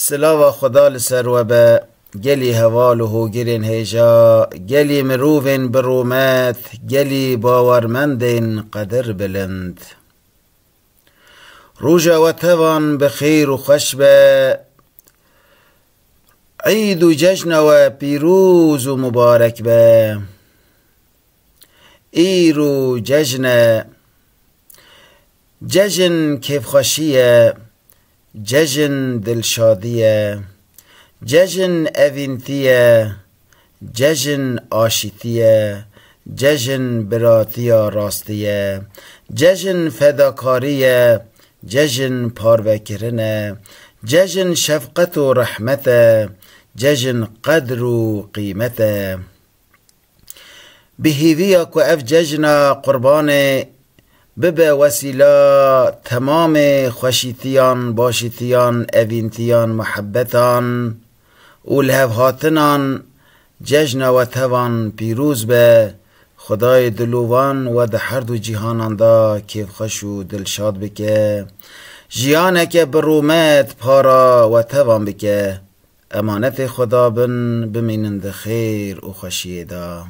سلاو خدا لسر و به گلی هوال و هوگرین هیجا گلی مروفین برومت گلی باورمندین قدر بلند روژا و توان بخیر و خوش به عید و جشن و پیروز و مبارک به ایرو جشن کیف خوشیه جشن دلشادیه جشن اوینتیه جشن آشیتیه جشن براتیا راستیه جشن فداکاریه جشن پاروکرنه جشن شفقت و رحمته جشن قدر و قیمته بهیویا که اف جشن قربان ببه وسیله تمام خوشیتیان باشیتیان اوینتیان محبتان و لهو هاتنان جشن و توان پیروز به خدای دلوان و ده هر دو جهانان دا کیف خوش و دلشاد بکه جیانه که برومت پارا و توان بکه امانت خدا بمینند خیر و خوشی دا